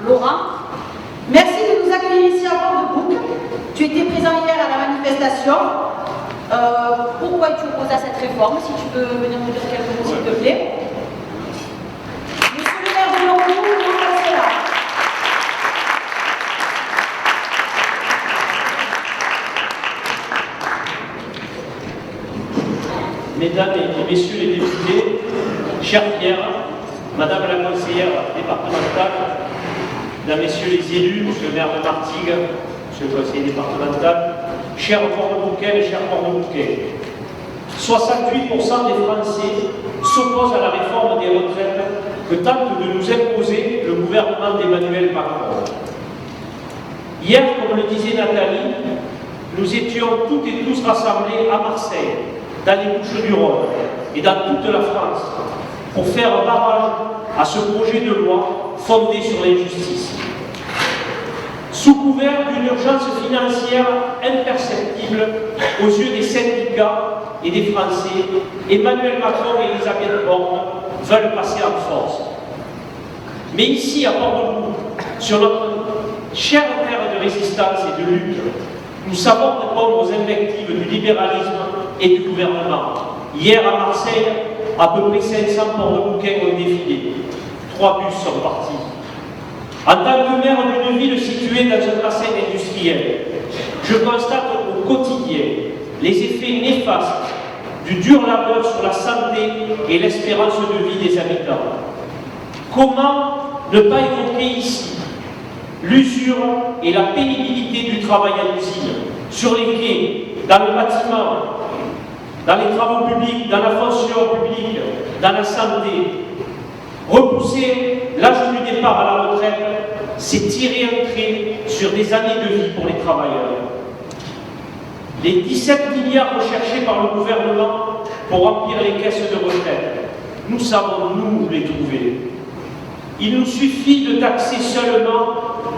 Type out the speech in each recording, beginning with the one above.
Laurent. Merci de nous accueillir ici à Port-de-Bouc. Tu étais présent hier à la manifestation. Pourquoi tu opposes à cette réforme? Si tu peux venir nous dire quelques mots, s'il te plaît. Monsieur le maire de Port-de-Bouc, vous passez là. Mesdames et messieurs les députés, chère Pierre, Madame la conseillère départementale, Mesdames, Messieurs les élus, Monsieur le maire de Martigues, Monsieur le conseiller départemental, chers Port-de-Boucains et chers Port-de-Boucains, 68% des Français s'opposent à la réforme des retraites que tente de nous imposer le gouvernement d'Emmanuel Macron. Hier, comme le disait Nathalie, nous étions toutes et tous rassemblés à Marseille, dans les Bouches-du-Rhône et dans toute la France, pour faire barrage à ce projet de loi fondé sur l'injustice. Sous couvert d'une urgence financière imperceptible aux yeux des syndicats et des Français, Emmanuel Macron et Elisabeth Borne veulent passer en force. Mais ici, à Port-de-Bouc, sur notre chère terre de résistance et de lutte, nous savons répondre aux invectives du libéralisme et du gouvernement. Hier à Marseille, à peu près 500 Port-de-Boucains ont défilé. 3 bus sont partis. En tant que maire d'une ville située dans un bassin industriel, je constate au quotidien les effets néfastes du dur labeur sur la santé et l'espérance de vie des habitants. Comment ne pas évoquer ici l'usure et la pénibilité du travail à l'usine, sur les quais, dans le bâtiment, dans les travaux publics, dans la fonction publique, dans la santé. Repousser l'âge du départ à la retraite, c'est tirer un trait sur des années de vie pour les travailleurs. Les 17 milliards recherchés par le gouvernement pour remplir les caisses de retraite, nous savons, nous, les trouver. Il nous suffit de taxer seulement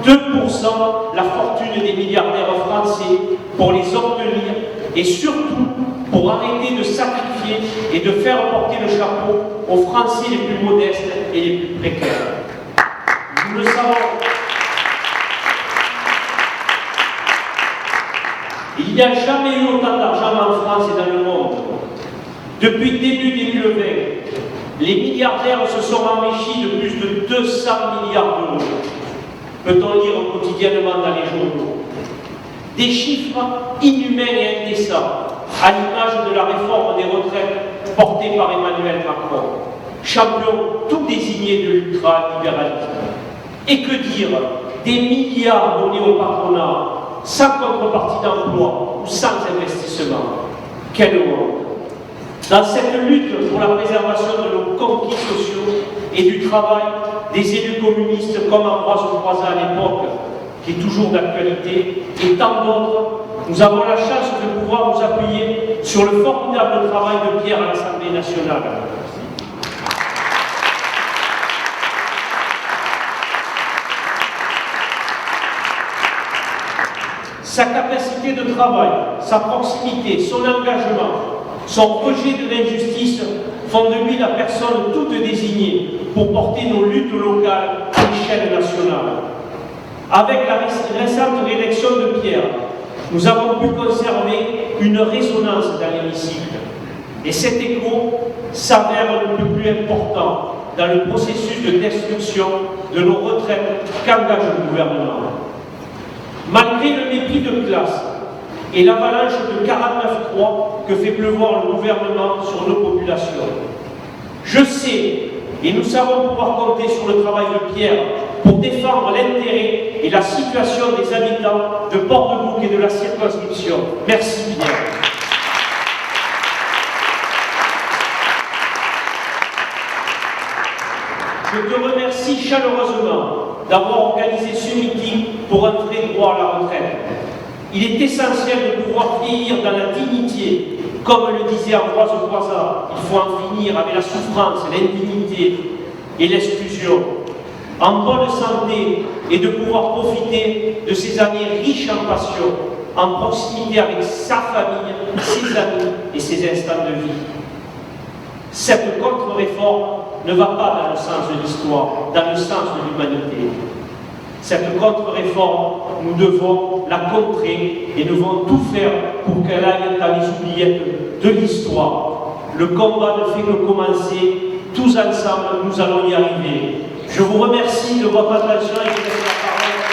2% la fortune des milliardaires français pour les obtenir et surtout pour arrêter de sacrifier et de faire porter le chapeau aux Français les plus modestes et les plus précaires. Nous le savons. Il n'y a jamais eu autant d'argent en France et dans le monde. Depuis début 2020, les milliardaires se sont enrichis de plus de 200 milliards d'euros. Peut-on lire quotidiennement dans les journaux? Des chiffres inhumains et indécents, à l'image de la réforme des retraites portée par Emmanuel Macron, champion tout désigné de l'ultra-libéralisme. Et que dire des milliards donnés au patronat, sans contrepartie d'emploi ou sans investissement? Quelle honte! Dans cette lutte pour la préservation de nos conquis sociaux et du travail, des élus communistes comme Ambroise Croizat à l'époque, qui est toujours d'actualité, et tant d'autres, nous avons la chance de pouvoir nous appuyer sur le formidable travail de Pierre à l'Assemblée nationale. Sa capacité de travail, sa proximité, son engagement, son rejet de l'injustice font de lui la personne toute désignée pour porter nos luttes locales à l'échelle nationale. Avec la récente réélection de Pierre, nous avons pu conserver une résonance dans l'hémicycle. Et cet écho s'avère le plus important dans le processus de destruction de nos retraites qu'engage le gouvernement. Malgré le mépris de classe et l'avalanche de 49.3 que fait pleuvoir le gouvernement sur nos populations, je sais et nous savons pouvoir compter sur le travail de Pierre pour défendre l'intérêt et la situation des habitants de Port-de-Bouc et de la circonscription. Merci Pierre. Je te remercie chaleureusement d'avoir organisé ce meeting pour un vrai droit à la retraite. Il est essentiel de pouvoir vieillir dans la dignité. Comme le disait Ambroise Croizat, il faut en finir avec la souffrance, l'indignité et l'exclusion, en bonne santé et de pouvoir profiter de ces années riches en passion, en proximité avec sa famille, ses amis et ses instants de vie. Cette contre-réforme ne va pas dans le sens de l'histoire, dans le sens de l'humanité. Cette contre-réforme, nous devons la contrer et nous devons tout faire pour qu'elle aille dans les oubliettes de l'histoire. Le combat ne fait que commencer. Tous ensemble, nous allons y arriver. Je vous remercie de votre attention et je laisse la parole